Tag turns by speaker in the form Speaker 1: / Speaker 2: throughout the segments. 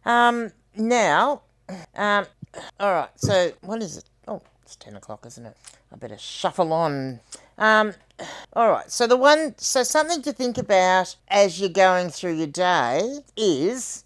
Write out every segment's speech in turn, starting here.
Speaker 1: Now, all right. So what is it? Oh, it's 10 o'clock, isn't it? I better shuffle on. All right. So something to think about as you're going through your day is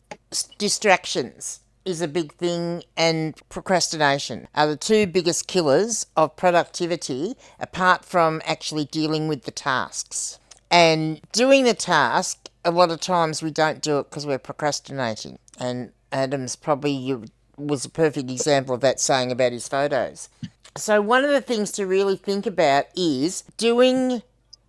Speaker 1: distractions. Is a big thing, and procrastination are the two biggest killers of productivity, apart from actually dealing with the tasks. And doing the task, a lot of times we don't do it because we're procrastinating. And Adam's probably was a perfect example of that, saying about his photos. So one of the things to really think about is doing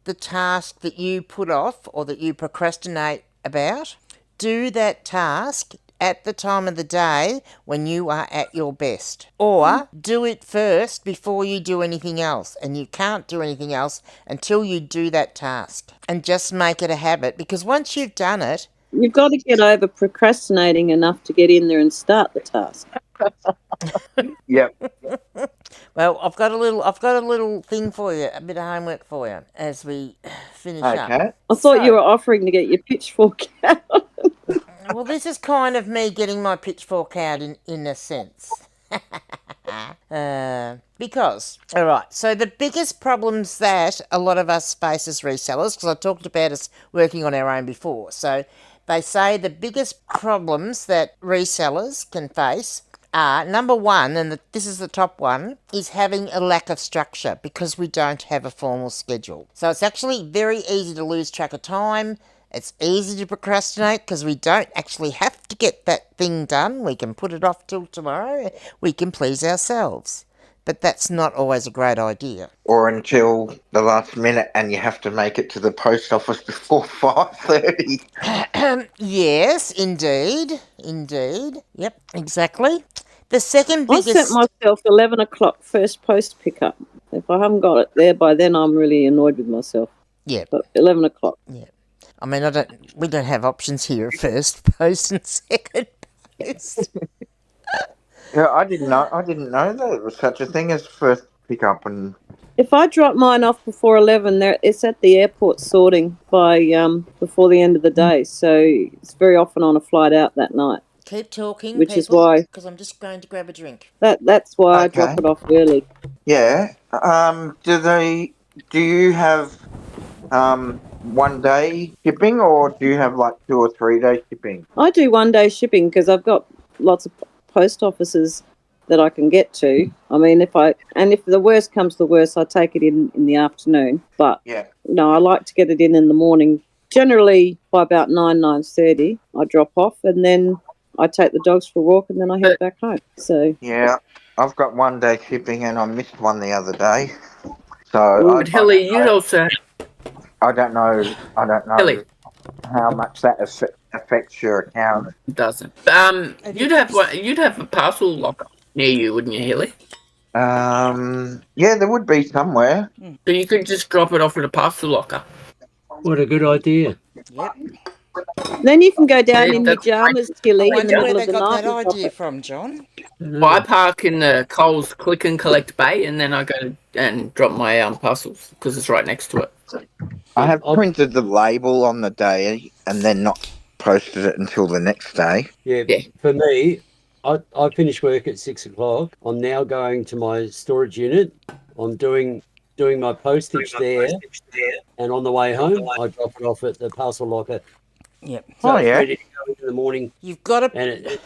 Speaker 1: the task that you put off or that you procrastinate about. Do that task at the time of the day when you are at your best. Or do it first before you do anything else. And you can't do anything else until you do that task. And just make it a habit, because once you've done it,
Speaker 2: You've got to get over procrastinating enough to get in there and start the task.
Speaker 3: Yep.
Speaker 1: well, I've got a little thing for you, a bit of homework for you as we finish up.
Speaker 3: Okay.
Speaker 2: I thought you were offering to get your pitchfork out.
Speaker 1: Well, this is kind of me getting my pitchfork out in a sense. Because, all right, so the biggest problems that a lot of us face as resellers, because I talked about us working on our own before, so they say the biggest problems that resellers can face are, number one, and this is the top one, is having a lack of structure because we don't have a formal schedule. So it's actually very easy to lose track of time. It's easy to procrastinate because we don't actually have to get that thing done. We can put it off till tomorrow. We can please ourselves. But that's not always a great idea.
Speaker 3: Or until the last minute and you have to make it to the post office before 5:30.
Speaker 1: Yes, indeed. Yep, exactly. The second
Speaker 2: I
Speaker 1: biggest...
Speaker 2: set myself 11 o'clock first post pickup. If I haven't got it there by then, I'm really annoyed with myself.
Speaker 1: Yeah.
Speaker 2: But 11 o'clock.
Speaker 1: Yeah. I mean, we don't have options here of first post and second post.
Speaker 3: Yeah, I didn't know there was such a thing as first pickup. And
Speaker 2: if I drop mine off before 11, it's at the airport sorting by before the end of the day. So it's very often on a flight out that night.
Speaker 1: Keep talking,
Speaker 2: which
Speaker 1: people,
Speaker 2: is why,
Speaker 1: because I'm just going to grab a drink.
Speaker 2: That's why I drop it off early.
Speaker 3: Yeah. Do you have 1 day shipping, or do you have like 2 or 3 day shipping?
Speaker 2: I do 1 day shipping because I've got lots of post offices that I can get to. I mean, if the worst comes to the worst, I take it in the afternoon. But
Speaker 3: yeah,
Speaker 2: no, I like to get it in the morning. Generally by about 9:30, I drop off, and then I take the dogs for a walk, and then I head back home. So
Speaker 3: yeah, I've got 1 day shipping, and I missed one the other day. So
Speaker 4: But Hilly, you'd also.
Speaker 3: I don't know
Speaker 4: Hilly.
Speaker 3: how much that affects your account.
Speaker 4: It doesn't. You'd have a parcel locker near you, wouldn't you, Hilly?
Speaker 3: Yeah, there would be somewhere.
Speaker 4: So you could just drop it off at a parcel locker.
Speaker 5: What a good idea.
Speaker 1: Yep.
Speaker 2: Then you can go down in pyjamas, Tilly, in the middle of the night.
Speaker 1: Where they got that idea from, John?
Speaker 4: Well, I park in the Coles Click and Collect bay, and then I go and drop my parcels because it's right next to it.
Speaker 3: I have printed the label on the day and then not posted it until the next day.
Speaker 5: Yeah. For me, I finish work at 6 o'clock. I'm now going to my storage unit. I'm doing my postage there, and on the way home, I drop it off at the parcel locker.
Speaker 1: Yep.
Speaker 5: So it's ready to go in the morning.
Speaker 1: You've got to...
Speaker 5: And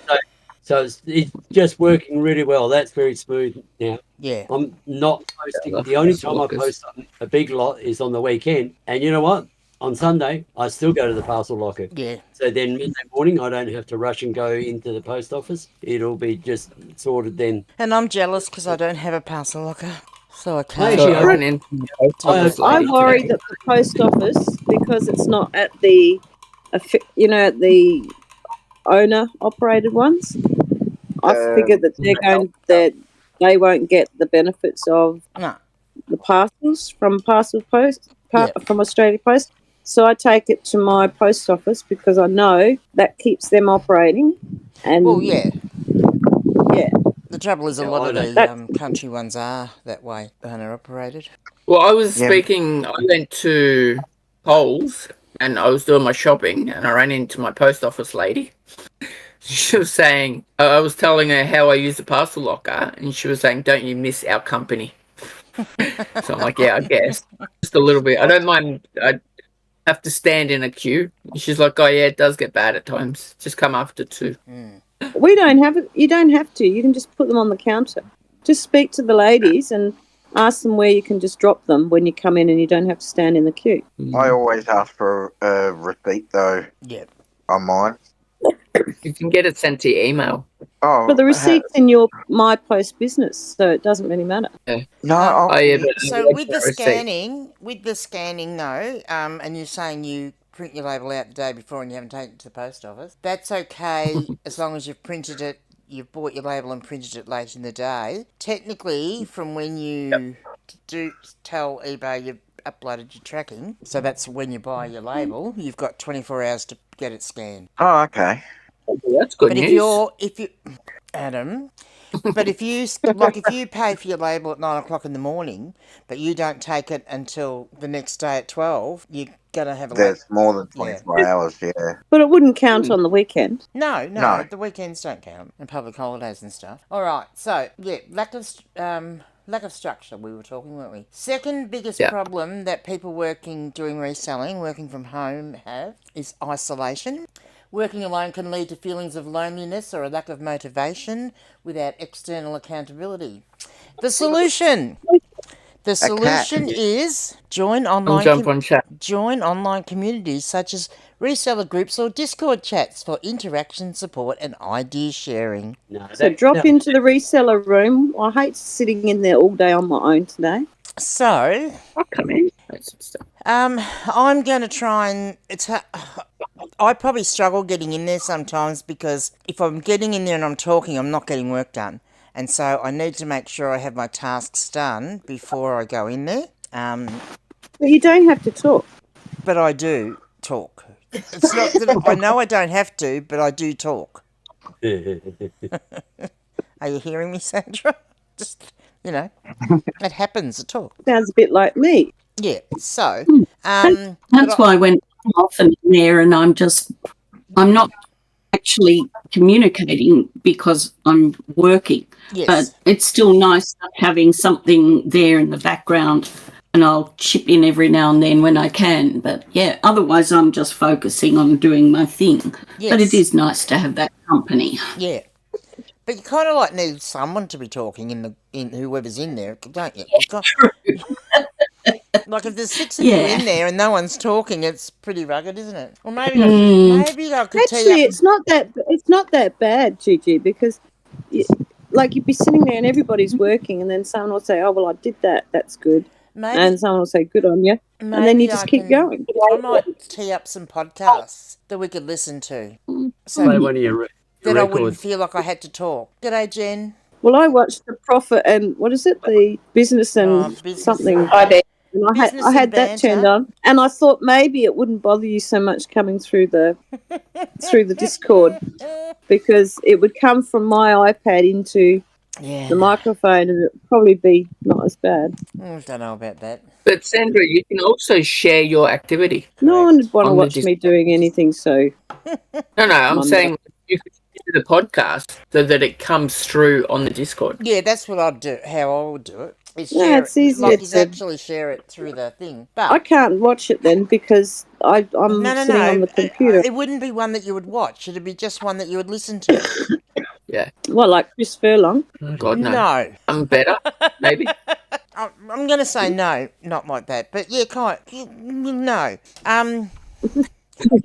Speaker 5: so it's just working really well. That's very smooth now.
Speaker 1: Yeah.
Speaker 5: I'm not posting. The only time I post a big lot is on the weekend. And you know what? On Sunday, I still go to the parcel locker.
Speaker 1: Yeah.
Speaker 5: So then Monday morning, I don't have to rush and go into the post office. It'll be just sorted then.
Speaker 1: And I'm jealous because I don't have a parcel locker. So I can't.
Speaker 2: I worry that the post office, because it's not at the, at the owner operated ones, I figure that they won't get the benefits of the parcels from from Australia Post. So I take it to my post office because I know that keeps them operating. And
Speaker 1: yeah. The trouble is a lot of the country ones are that way, owner operated.
Speaker 4: Well, I was speaking. I went to Coles and I was doing my shopping, and I ran into my post office lady. She was saying, I was telling her how I use the parcel locker, and she was saying, "Don't you miss our company?" So I'm like, "Yeah, I guess just a little bit. I don't mind. I have to stand in a queue." She's like, "Oh yeah, it does get bad at times. Just come after 2."
Speaker 2: We don't have it. You don't have to. You can just put them on the counter. Just speak to the ladies and ask them where you can just drop them when you come in, and you don't have to stand in the queue.
Speaker 3: I always ask for a receipt though.
Speaker 1: Yeah.
Speaker 3: On mine.
Speaker 4: You can get it sent to your email.
Speaker 3: Oh,
Speaker 2: But the receipt's in your My Post business, so it doesn't really matter.
Speaker 3: no.
Speaker 4: Oh yeah, but
Speaker 1: So with the scanning though, and you're saying you print your label out the day before and you haven't taken it to the post office, that's okay as long as you've printed it, you've bought your label and printed it late in the day. Technically, from when you do tell eBay you've uploaded your tracking, so that's when you buy your label, you've got 24 hours to get it scanned.
Speaker 3: Oh, okay.
Speaker 4: That's good
Speaker 1: But
Speaker 4: news.
Speaker 1: if you, Adam, but if you pay for your label at 9 o'clock in the morning, but you don't take it until the next day at 12, you're gonna have a
Speaker 3: There's more than
Speaker 1: yeah.
Speaker 3: 24 hours, yeah.
Speaker 2: But it wouldn't count on the weekend.
Speaker 1: No,
Speaker 3: No.
Speaker 1: the weekends don't count and public holidays and stuff. All right, so yeah, lack of structure. We were talking, weren't we? Second biggest problem that people doing reselling, working from home have is isolation. Working alone can lead to feelings of loneliness or a lack of motivation without external accountability. The solution is join
Speaker 4: Jump on chat.
Speaker 1: online communities such as reseller groups or Discord chats for interaction, support, and idea sharing.
Speaker 2: So drop into the reseller room. I hate sitting in there all day on my own today.
Speaker 1: So,
Speaker 4: I'll come in.
Speaker 1: I'm going to try and I probably struggle getting in there sometimes because if I'm getting in there and I'm talking, I'm not getting work done. And so I need to make sure I have my tasks done before I go in there.
Speaker 2: But you don't have to talk.
Speaker 1: But I do talk. It's not that I know I don't have to, but I do talk. Are you hearing me, Sandra? Just, it happens to talk.
Speaker 2: Sounds a bit like me.
Speaker 1: Yeah, so...
Speaker 6: That's why I went off in there and I'm not actually communicating because I'm working.
Speaker 1: Yes.
Speaker 6: But it's still nice having something there in the background and I'll chip in every now and then when I can. But yeah, otherwise I'm just focusing on doing my thing.
Speaker 1: Yes.
Speaker 6: But it is nice to have that company.
Speaker 1: Yeah. But you kind of need someone to be talking in whoever's in there, don't you? Like if there's 6 of you in there and no one's talking, it's pretty rugged, isn't it? Or maybe I could tell you.
Speaker 2: Actually, it's not that bad, Gigi, because you'd be sitting there and everybody's working, and then someone will say, "Oh well, I did that. That's good," and someone will say, "Good on you," and then you just keep going.
Speaker 1: I might tee up some podcasts that we could listen to, so
Speaker 5: Play one of your
Speaker 1: that I
Speaker 5: records.
Speaker 1: wouldn't feel like I had to talk. G'day, Jen.
Speaker 2: Well, I watched The Profit and what is it? The Business and something. And I had that turned on, and I thought maybe it wouldn't bother you so much coming through the Discord because it would come from my iPad into the microphone, and it'd probably be not as bad.
Speaker 1: I don't know about that.
Speaker 4: But Sandra, you can also share your activity.
Speaker 2: No one would want to watch me doing anything. So
Speaker 4: no, I'm saying you could do the podcast so that it comes through on the Discord.
Speaker 1: Yeah, that's what I'd do. How I would do it. It's
Speaker 2: easier
Speaker 1: to actually share it through the thing. But
Speaker 2: I can't watch it then because I'm sitting on the computer.
Speaker 1: It wouldn't be one that you would watch. It'd be just one that you would listen to.
Speaker 4: Yeah.
Speaker 2: What, like Chris Furlong?
Speaker 4: God, no.
Speaker 1: No.
Speaker 4: I'm better, maybe.
Speaker 1: I'm going to say no, not like that. But yeah, no.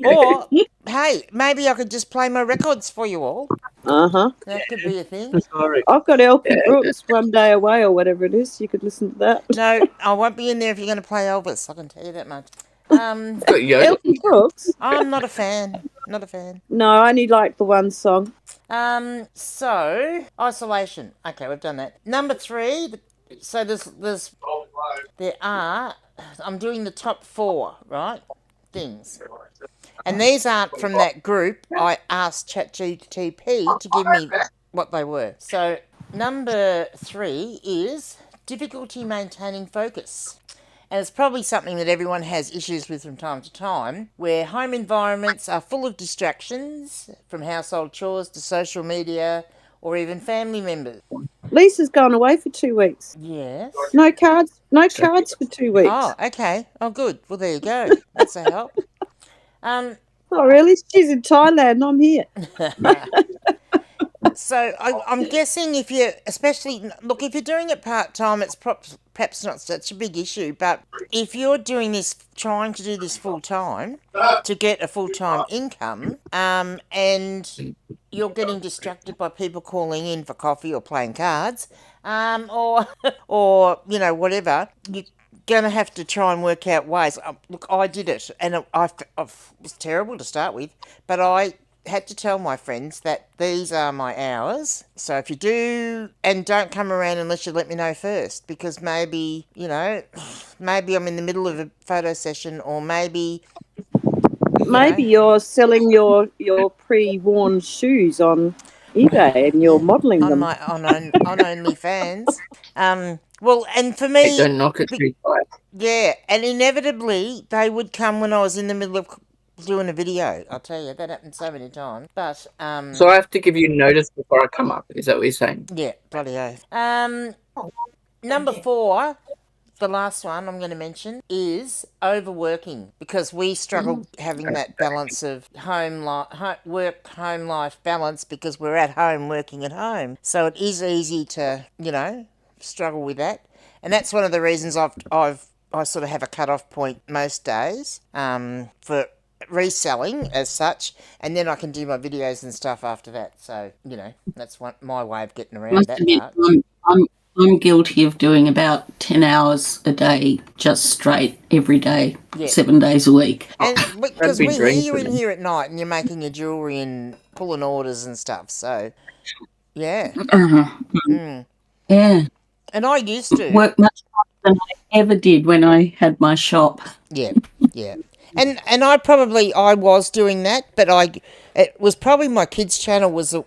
Speaker 1: Or, hey, maybe I could just play my records for you all.
Speaker 2: Uh-huh.
Speaker 1: That could be a thing.
Speaker 5: Sorry.
Speaker 2: I've got LP Brooks One Day Away or whatever it is. You could listen to that.
Speaker 1: No, I won't be in there if you're going to play Elvis. I can tell you that much.
Speaker 2: LP Brooks?
Speaker 1: I'm not a fan. Not a fan.
Speaker 2: No, I only like the one song.
Speaker 1: So, isolation. Okay, we've done that. Number 3, so I'm doing the top 4, right? Things. And these aren't from that group. I asked ChatGPT to give me what they were. So, number 3 is difficulty maintaining focus. And it's probably something that everyone has issues with from time to time, where home environments are full of distractions, from household chores to social media or even family members.
Speaker 2: Lisa's gone away for 2 weeks.
Speaker 1: Yes.
Speaker 2: No cards for 2 weeks.
Speaker 1: Oh, okay. Oh, good. Well, there you go. That's a help.
Speaker 2: Oh, really? She's in Thailand. I'm here.
Speaker 1: So I'm guessing if you're, especially, look, if you're doing it part-time, it's perhaps not such a big issue, but if you're doing this, trying to do this full-time to get a full-time income, and you're getting distracted by people calling in for coffee or playing cards, or whatever, you're going to have to try and work out ways. Look, I did it, and it was terrible to start with, but I had to tell my friends that these are my hours. So if you do, and don't come around unless you let me know first, because maybe I'm in the middle of a photo session, or maybe
Speaker 2: you're selling your pre-worn shoes on eBay and you're modelling
Speaker 1: on
Speaker 2: them.
Speaker 1: on OnlyFans. Well, and for me,
Speaker 4: Don't knock it too tight.
Speaker 1: yeah, and inevitably they would come when I was in the middle of doing a video. I'll tell you, that happened so many times. But
Speaker 4: So I have to give you notice before I come up. Is that what you're saying?
Speaker 1: yeah, bloody oath. Number 4, the last one I'm going to mention, is overworking, because we struggle having that balance of work-home life balance, because we're at home working at home. So it is easy to, struggle with that. And that's one of the reasons I sort of have a cut-off point most days for reselling as such, and then I can do my videos and stuff after that. So, that's my way of getting around that part.
Speaker 6: I'm guilty of doing about 10 hours a day, just straight every day, 7 days a week.
Speaker 1: And because we hear
Speaker 4: dream
Speaker 1: you
Speaker 4: for
Speaker 1: in
Speaker 4: me.
Speaker 1: here at night and you're making your jewellery and pulling orders and stuff, so yeah.
Speaker 6: Yeah.
Speaker 1: And I used to.
Speaker 6: Work much harder than I ever did when I had my shop.
Speaker 1: Yeah. And I was doing that, but it was probably my kids' channel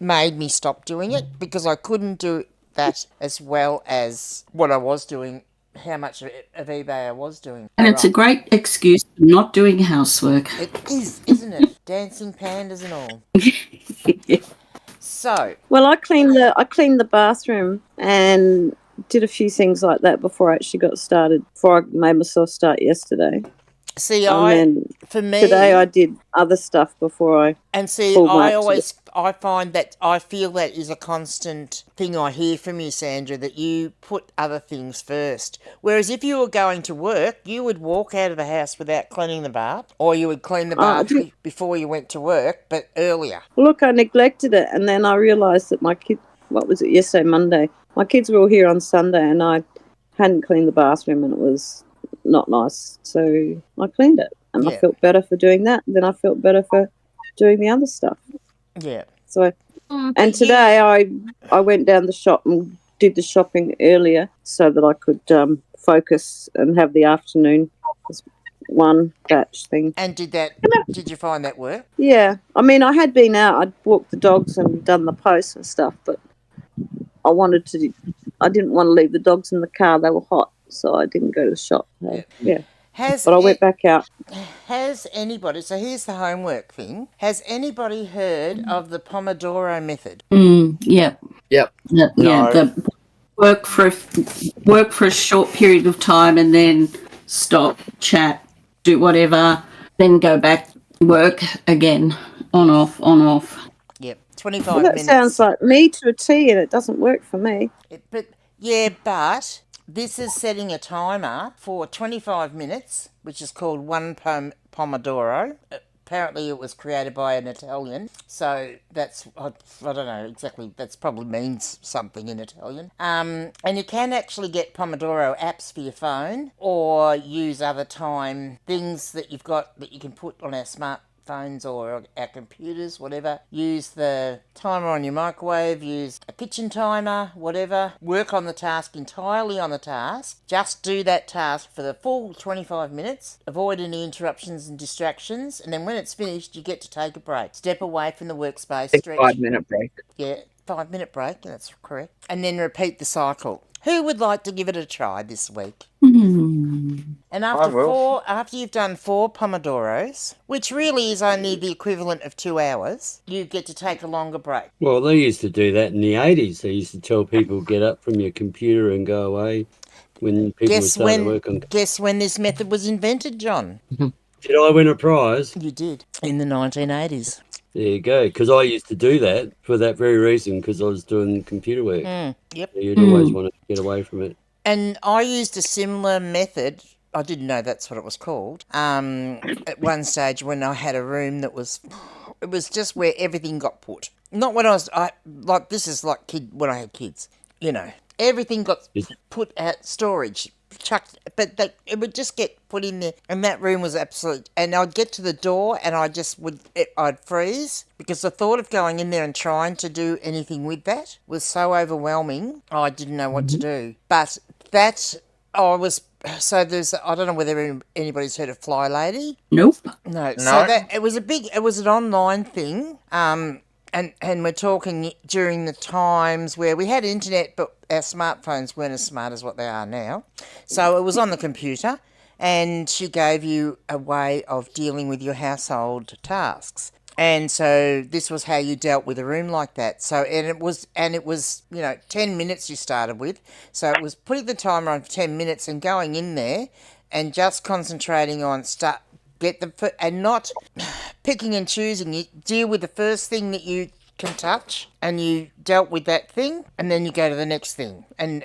Speaker 1: made me stop doing it, because I couldn't do that as well as what I was doing, how much of eBay I was doing.
Speaker 6: And it's a great excuse for not doing housework.
Speaker 1: It is, isn't it? Dancing pandas and all. So.
Speaker 2: Well, I cleaned the bathroom and did a few things like that before I actually got started. Before I made myself start yesterday.
Speaker 1: See,
Speaker 2: for me today I did other stuff before I.
Speaker 1: And see, I find that I feel that is a constant thing I hear from you, Sandra, that you put other things first. Whereas if you were going to work, you would walk out of the house without cleaning the bath, or you would clean the bath before you went to work, but earlier.
Speaker 2: Look, I neglected it, and then I realised that my kid, yesterday, Monday, my kids were all here on Sunday, and I hadn't cleaned the bathroom, and it was not nice, so I cleaned it, and I felt better for doing that. Then I felt better for doing the other stuff.
Speaker 1: Yeah.
Speaker 2: So, and today I went down the shop and did the shopping earlier so that I could focus and have the afternoon as one batch thing.
Speaker 1: And did you find that work?
Speaker 2: Yeah, I mean, I had been out. I'd walked the dogs and done the posts and stuff, but I didn't want to leave the dogs in the car. They were hot. So I didn't go to the shop. Yeah. But I went back out.
Speaker 1: Has anybody, so here's the homework thing. Has anybody heard of the Pomodoro method?
Speaker 6: Yeah.
Speaker 4: Yep.
Speaker 6: Yeah, the work for a short period of time and then stop, chat, do whatever, then go back, work again, on, off.
Speaker 1: Yep, 25
Speaker 2: minutes. That sounds like me to a T, and it doesn't work for me.
Speaker 1: But this is setting a timer for 25 minutes, which is called one Pomodoro. Apparently it was created by an Italian, so that's, I don't know exactly, that's probably means something in Italian. And you can actually get Pomodoro apps for your phone, or use other time things that you've got that you can put on our smartphones or our computers, whatever. Use the timer on your microwave, use a kitchen timer, whatever. Work on the task, entirely on the task. Just do that task for the full 25 minutes. Avoid any interruptions and distractions. And then when it's finished, you get to take a break. Step away from the workspace. Stretch.
Speaker 4: 5-minute break.
Speaker 1: Yeah, 5-minute break, that's correct. And then repeat the cycle. Who would like to give it a try this week? And
Speaker 3: I will.
Speaker 1: after you've done 4 Pomodoros, which really is only the equivalent of 2 hours, you get to take a longer break.
Speaker 5: Well, they used to do that in the 80s. They used to tell people, get up from your computer and go away when people would start to work on.
Speaker 1: Guess when this method was invented, John?
Speaker 5: Did I win a prize?
Speaker 1: You did. In the 1980s.
Speaker 5: There you go. Because I used to do that for that very reason, because I was doing computer work.
Speaker 1: Yep.
Speaker 5: So you'd always want to get away from it.
Speaker 1: And I used a similar method. I didn't know that's what it was called. At one stage when I had a room that was, it was just where everything got put. Not when this is like when I had kids, everything got put at storage, chucked, but it would just get put in there, and that room was absolute. And I'd get to the door, and I'd freeze because the thought of going in there and trying to do anything with that was so overwhelming. I didn't know what to do, but that I was. So I don't know whether anybody's heard of Fly Lady.
Speaker 6: Nope.
Speaker 1: No. So it was an online thing. And we're talking during the times where we had internet, but our smartphones weren't as smart as what they are now. So it was on the computer, and she gave you a way of dealing with your household tasks. And so this was how you dealt with a room like that. So and it was 10 minutes you started with. So it was putting the timer on for 10 minutes and going in there and just concentrating on and not picking and choosing. You deal with the first thing that you can touch, and you dealt with that thing, and then you go to the next thing. And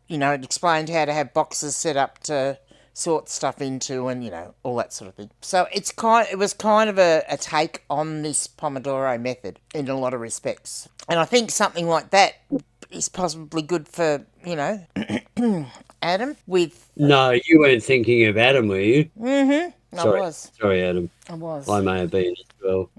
Speaker 1: it explained how to have boxes set up to sort stuff into, and all that sort of thing. So it was kind of a take on this Pomodoro method in a lot of respects. And I think something like that is possibly good for Adam with.
Speaker 5: No, you weren't thinking of Adam, were you?
Speaker 1: Mm-hmm.
Speaker 5: Sorry.
Speaker 1: I was.
Speaker 5: Sorry, Adam.
Speaker 1: I was.
Speaker 5: I may have been as well.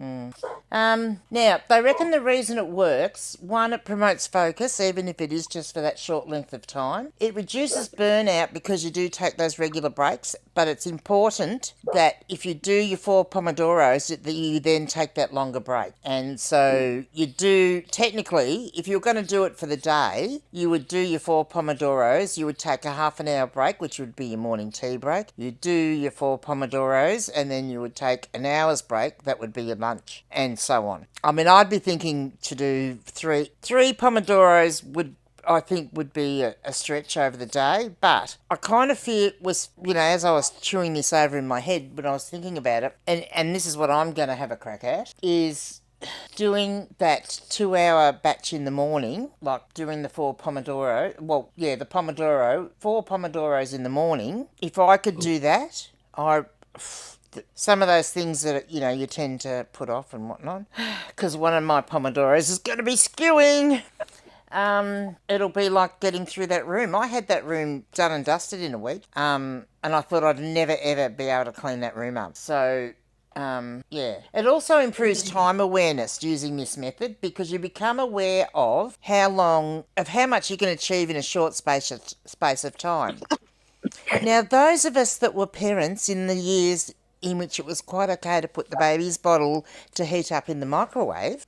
Speaker 1: Now, they reckon the reason it works, one, it promotes focus, even if it is just for that short length of time. It reduces burnout because you do take those regular breaks, but it's important that if you do your 4 Pomodoros, that you then take that longer break. And so you do, technically, if you're going to do it for the day, you would do your 4 Pomodoros, you would take a half an hour break, which would be your morning tea break. You do your 4 Pomodoros, and then you would take an hour's break, that would be your lunch, and so on. I mean, I'd be thinking to do three Pomodoros would be a stretch over the day, but I kind of feel it was, as I was chewing this over in my head when I was thinking about it, and this is what I'm going to have a crack at, is doing that 2-hour batch in the morning, like doing the 4 Pomodoro, the Pomodoro, 4 Pomodoros in the morning. If I could do that, some of those things that you tend to put off and whatnot, because one of my Pomodoros is going to be skewing. It'll be like getting through that room. I had that room done and dusted in a week, and I thought I'd never ever be able to clean that room up. So it also improves time awareness using this method, because you become aware of how much you can achieve in a short space of time. Now, those of us that were parents in the years in which it was quite okay to put the baby's bottle to heat up in the microwave,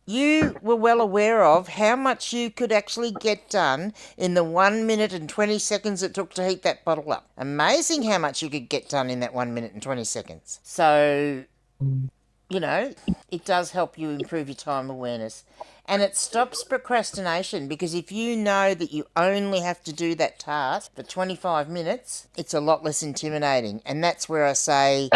Speaker 1: you were well aware of how much you could actually get done in the 1 minute and 20 seconds it took to heat that bottle up. Amazing how much you could get done in that 1 minute and 20 seconds. So, it does help you improve your time awareness. And it stops procrastination, because if you know that you only have to do that task for 25 minutes, it's a lot less intimidating. And that's where I say,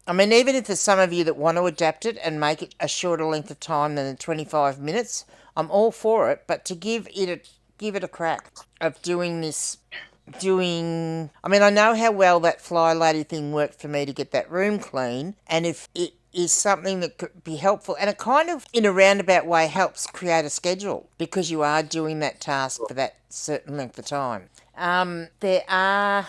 Speaker 1: even if there's some of you that want to adapt it and make it a shorter length of time than the 25 minutes, I'm all for it. But to give it a crack of doing this, I know how well that Fly Lady thing worked for me to get that room clean, and if it is something that could be helpful, and it kind of, in a roundabout way, helps create a schedule, because you are doing that task for that certain length of time. There's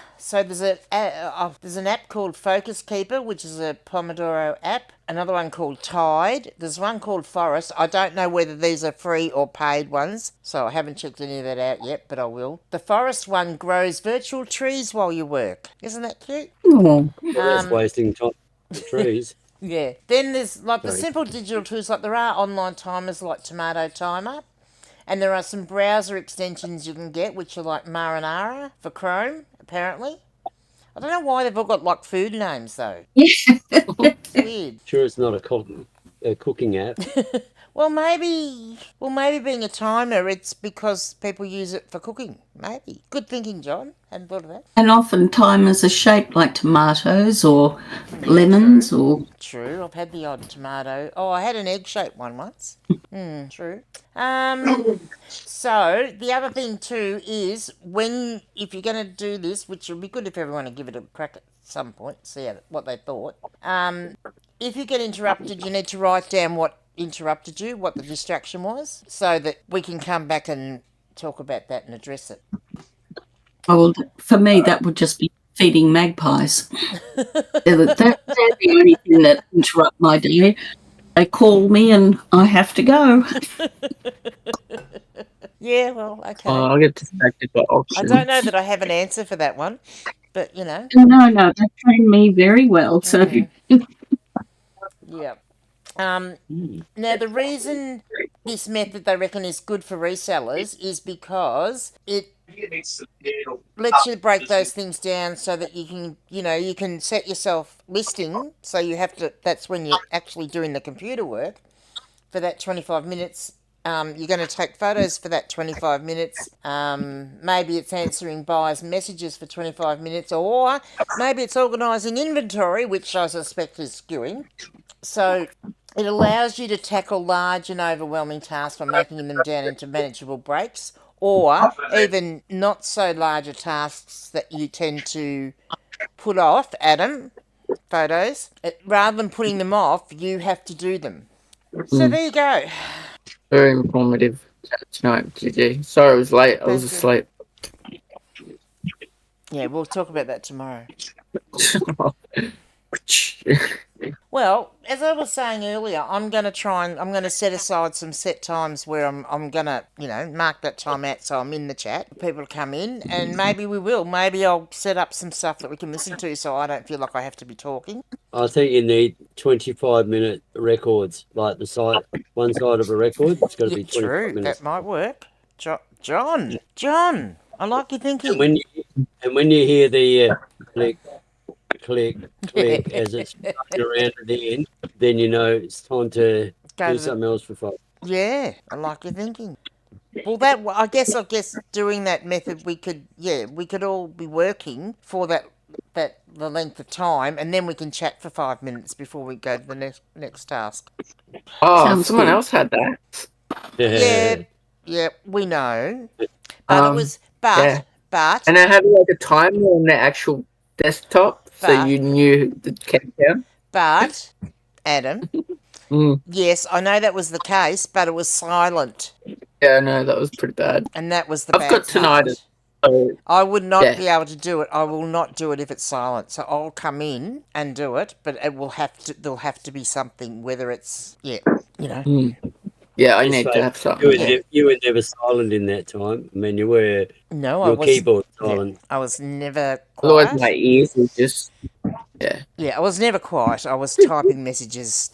Speaker 1: an app called Focus Keeper, which is a Pomodoro app. Another one called Tide. There's one called Forest. I don't know whether these are free or paid ones, so I haven't checked any of that out yet, but I will. The Forest one grows virtual trees while you work. Isn't that cute?
Speaker 6: Oh.
Speaker 5: That's wasting time on trees.
Speaker 1: Yeah. Then there's the simple digital tools, like there are online timers like Tomato Timer. And there are some browser extensions you can get, which are like Marinara for Chrome, apparently. I don't know why they've all got like food names though.
Speaker 6: Yeah.
Speaker 1: It's weird.
Speaker 5: Sure, it's not a cooking app.
Speaker 1: Well, maybe being a timer, it's because people use it for cooking. Maybe. Good thinking, John. Hadn't thought of that.
Speaker 6: And often timers are shaped like tomatoes or lemons or...
Speaker 1: True. I've had the odd tomato. Oh, I had an egg-shaped one once. True. So the other thing too is if you're going to do this, which would be good if everyone would give it a crack at some point, see what they thought. If you get interrupted, you need to write down what interrupted you, what the distraction was, so that we can come back and talk about that and address it.
Speaker 6: Oh, well, for me, that would just be feeding magpies. They're the only thing that interrupt my day. They call me and I have to go.
Speaker 1: Yeah, well, okay.
Speaker 4: Oh, I'll get distracted by options.
Speaker 1: I don't know that I have an answer for that one, but you know.
Speaker 6: No, they train me very well. So
Speaker 1: Yeah. Now, the reason this method, they reckon, is good for resellers is because it lets you break those things down so that you can set yourself listing. So that's when you're actually doing the computer work for that 25 minutes. You're going to take photos for that 25 minutes. Maybe it's answering buyers' messages for 25 minutes, or maybe it's organising inventory, which I suspect is skewing. So it allows you to tackle large and overwhelming tasks by making them down into manageable breaks, or even not so larger tasks that you tend to put off, Adam, photos. Rather than putting them off, you have to do them. So there you go.
Speaker 4: Very informative tonight, Gigi. Sorry I was late. I was asleep.
Speaker 1: Yeah, we'll talk about that tomorrow. Well, as I was saying earlier, I'm going to set aside some set times where I'm going to, mark that time out so I'm in the chat for people to come in, and maybe we will. Maybe I'll set up some stuff that we can listen to so I don't feel like I have to be talking.
Speaker 5: I think you need 25-minute records, like one side of a record. It's got to be 25 minutes.
Speaker 1: That might work. John, I like your thinking.
Speaker 5: And when you hear the click, click, click as it's around at the end, then you know it's time to do something else for fun.
Speaker 1: Yeah, I like your thinking. Well, I guess doing that method, we could all be working for the length of time, and then we can chat for 5 minutes before we go to the next task.
Speaker 4: Oh, someone else had that.
Speaker 1: Yeah, we know. But it was but
Speaker 4: and I had like a timer on the actual desktop, so you knew the countdown.
Speaker 1: But Adam, yes, I know that was the case, but it was silent.
Speaker 4: Yeah, no, that was pretty bad.
Speaker 1: And that was the
Speaker 4: I've got tinnitus.
Speaker 1: I would not be able to do it. I will not do it if it's silent. So I'll come in and do it, but there'll have to be something, whether it's
Speaker 4: Yeah, I need to have something.
Speaker 5: You were never silent in that time. I mean, you were.
Speaker 1: No,
Speaker 5: your keyboard silent.
Speaker 1: Yeah, I was never quiet.
Speaker 4: Otherwise, my ears would just. Yeah.
Speaker 1: Yeah, I was never quiet. I was typing messages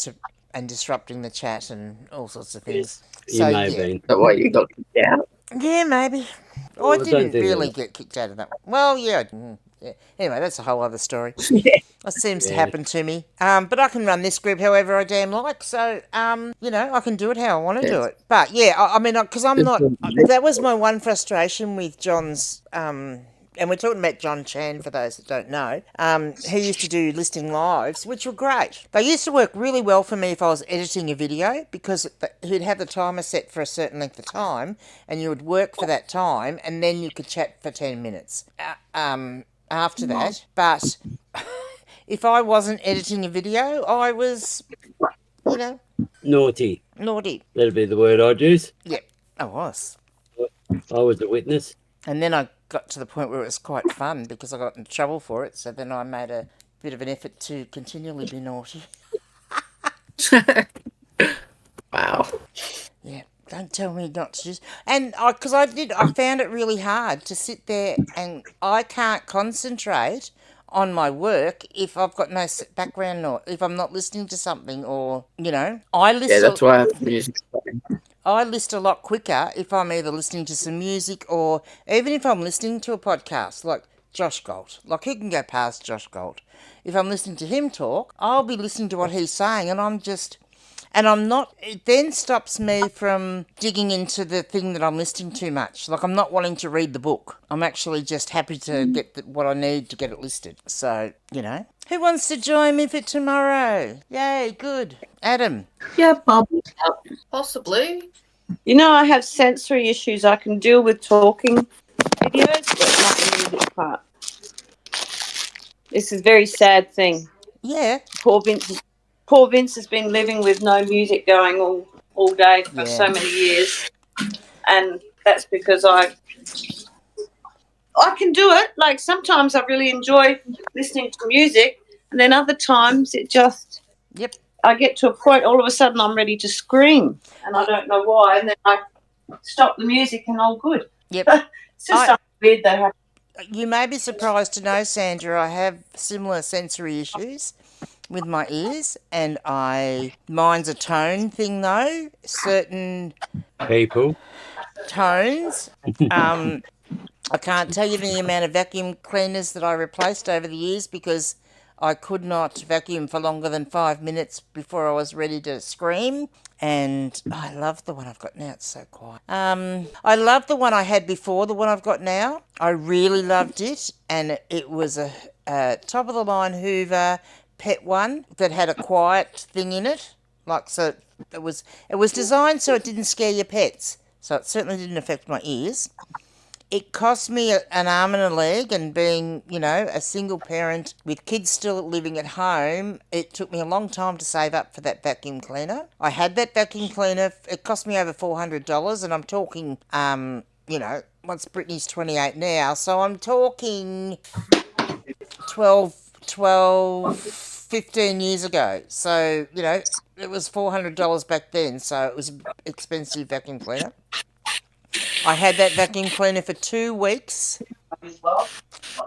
Speaker 1: and disrupting the chat and all sorts of things.
Speaker 5: You may have been.
Speaker 4: Is that why you got kicked out?
Speaker 1: Yeah, maybe. I didn't really get kicked out of that one. Well, yeah. Anyway, that's a whole other story. That seems to happen to me. But I can run this group however I damn like. So, I can do it how I want to do it. But yeah, I mean, because I'm not. That was my one frustration with John's. And we're talking about John Chan, for those that don't know. He used to do listing lives, which were great. They used to work really well for me if I was editing a video, because he'd have the timer set for a certain length of time, and you would work for that time, and then you could chat for 10 minutes after that. But if I wasn't editing a video, I was,
Speaker 5: Naughty. That'd be the word I'd use.
Speaker 1: Yep, I was.
Speaker 5: I was a witness.
Speaker 1: And then I got to the point where it was quite fun because I got in trouble for it. So then I made a bit of an effort to continually be naughty.
Speaker 4: Wow.
Speaker 1: Yeah, don't tell me not to just... And because I found it really hard to sit there, and I can't concentrate on my work if I've got no background noise, if I'm not listening to something, or, I listen...
Speaker 4: Yeah, that's why I have music playing.
Speaker 1: I list a lot quicker if I'm either listening to some music or even if I'm listening to a podcast. Like Josh Galt. Like, who can go past Josh Galt? If I'm listening to him talk, I'll be listening to what he's saying, and I'm not, it then stops me from digging into the thing that I'm listening to much. Like, I'm not wanting to read the book. I'm actually just happy to get what I need to get it listed. So, who wants to join me for tomorrow? Yay, good. Adam.
Speaker 6: Yeah, Bob.
Speaker 7: Possibly.
Speaker 2: I have sensory issues. I can deal with talking videos, but not the music part. This is a very sad thing.
Speaker 1: Yeah.
Speaker 2: Poor Vince has been living with no music going all day for so many years, and that's because I can do it. Like, sometimes I really enjoy listening to music, and then other times it just I get to a point, all of a sudden I'm ready to scream, and I don't know why, and then I stop the music and all good.
Speaker 1: Yep.
Speaker 2: It's just something weird that happens.
Speaker 1: You may be surprised to know, Sandra, I have similar sensory issues with my ears, and mine's a tone thing though. Certain
Speaker 5: People.
Speaker 1: tones. I can't tell you the amount of vacuum cleaners that I replaced over the years because I could not vacuum for longer than 5 minutes before I was ready to scream. And I love the one I've got now. It's so quiet. I love the one I had before, the one I've got now. I really loved it, and it was a top of the line Hoover Pet one that had a quiet thing in it. Like, so it was designed so it didn't scare your pets. So it certainly didn't affect my ears. It cost me an arm and a leg, and being, a single parent with kids still living at home, it took me a long time to save up for that vacuum cleaner. I had that vacuum cleaner. It cost me over $400, and I'm talking, once Brittany's 28 now, so I'm talking 15 years ago. So, it was $400 back then, so it was an expensive vacuum cleaner. I had that vacuum cleaner for 2 weeks.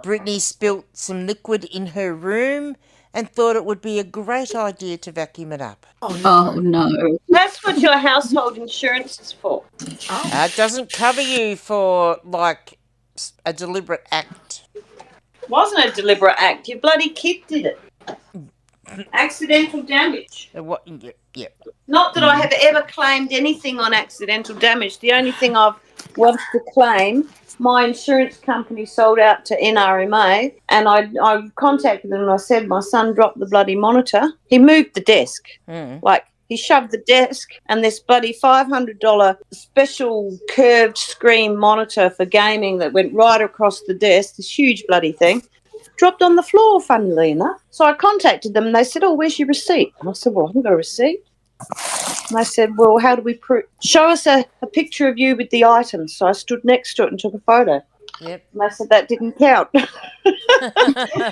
Speaker 1: Brittany spilt some liquid in her room and thought it would be a great idea to vacuum it up.
Speaker 6: Oh, no.
Speaker 2: That's what your household insurance is for.
Speaker 1: It doesn't cover you for, like, a deliberate act.
Speaker 2: It wasn't a deliberate act. Your bloody kid did it. Accidental damage.
Speaker 1: Yeah.
Speaker 2: Not that I have ever claimed anything on accidental damage. The only thing I've wanted to claim, my insurance company sold out to NRMA, and I contacted them and I said my son dropped the bloody monitor. He moved the desk. Like, he shoved the desk, and this bloody $500 special curved screen monitor for gaming that went right across the desk, this huge bloody thing, dropped on the floor, funnily enough. So I contacted them, and they said, where's your receipt? And I said, I haven't got a receipt. And they said, well, how do we prove? Show us a picture of you with the items. So I stood next to it and took a photo.
Speaker 1: Yep.
Speaker 2: And they said that didn't count.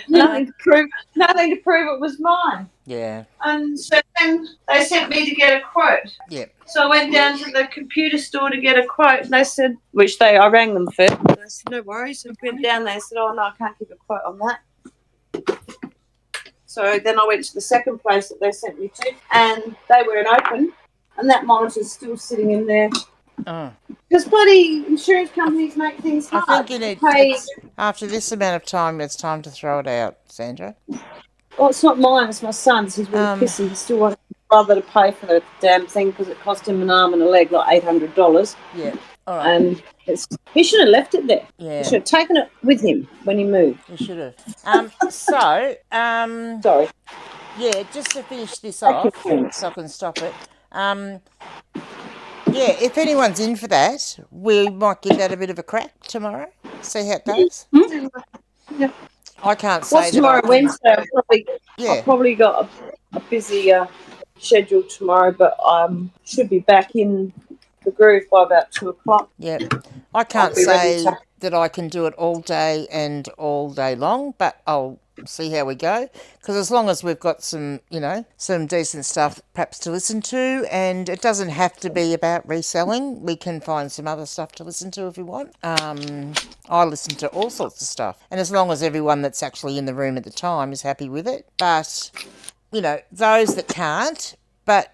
Speaker 2: Nothing to prove it was mine.
Speaker 1: Yeah.
Speaker 2: And so then they sent me to get a quote.
Speaker 1: Yep.
Speaker 2: So I went down to the computer store to get a quote, and they said, I rang them first. And I said, no worries. And I went down there and said, no, I can't give a quote on that. So then I went to the second place that they sent me to, and they weren't open, and that monitor's still sitting in there. Because bloody insurance companies make things hard.
Speaker 1: I think after this amount of time, it's time to throw it out, Sandra.
Speaker 2: Well, it's not mine, it's my son's. He's really pissy. He still wants his brother to pay for the damn thing because it cost him an arm and a leg, like $800.
Speaker 1: Yeah, all right.
Speaker 2: And he should have left it there.
Speaker 1: Yeah.
Speaker 2: He should have taken it with him when he moved.
Speaker 1: He should have. Sorry. Yeah, just to finish this off, so I can stop it. Yeah, if anyone's in for that, we might give that a bit of a crack tomorrow. See how it goes.
Speaker 2: Yeah.
Speaker 1: I can't say
Speaker 2: What's tomorrow, Wednesday? I've probably got a busy schedule tomorrow, but should be back in the groove by about 2 o'clock.
Speaker 1: Yeah, I can't say that I can do it all day and all day long, but I'll see how we go. Because as long as we've got some, some decent stuff perhaps to listen to, and it doesn't have to be about reselling. We can find some other stuff to listen to if we want. I listen to all sorts of stuff. And as long as everyone that's actually in the room at the time is happy with it. But, those that can't, but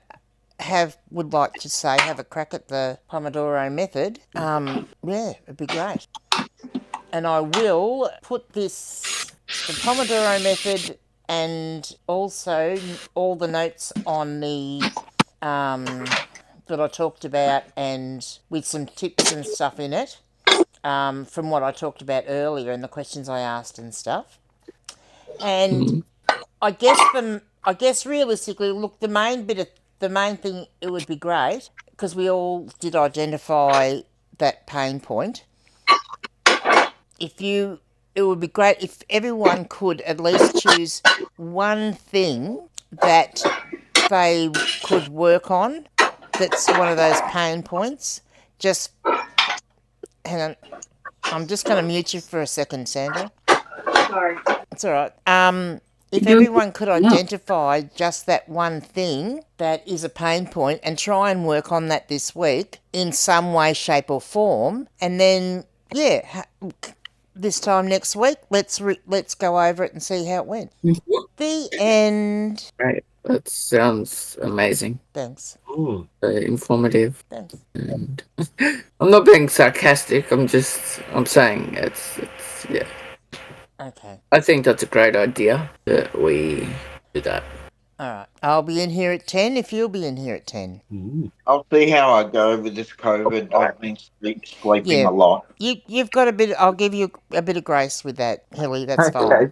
Speaker 1: would like to have a crack at the Pomodoro method, it'd be great. and I will put this, the Pomodoro method, and also all the notes on the that I talked about, and with some tips and stuff in it, from what I talked about earlier and the questions I asked and stuff. And I guess realistically, look, the main thing, it would be great because we all did identify that pain point. It would be great if everyone could at least choose one thing that they could work on that's one of those pain points. Just hang on. I'm just going to mute you for a second, Sandra.
Speaker 2: Sorry.
Speaker 1: It's all right. If everyone could identify just that one thing that is a pain point and try and work on that this week in some way, shape, or form, and then this time next week, let's go over it and see how it went. The end.
Speaker 4: Right. That sounds amazing.
Speaker 1: Thanks.
Speaker 5: Ooh.
Speaker 4: Very informative.
Speaker 1: Thanks.
Speaker 4: And I'm not being sarcastic. I'm saying it's yeah.
Speaker 1: Okay.
Speaker 4: I think that's a great idea that we do that.
Speaker 1: All right. I'll be in here at 10 if you'll be in here at 10.
Speaker 3: I'll see how I go with this COVID. I've been sleeping a lot.
Speaker 1: You've got a bit. I'll give you a bit of grace with that, Hilly. That's fine.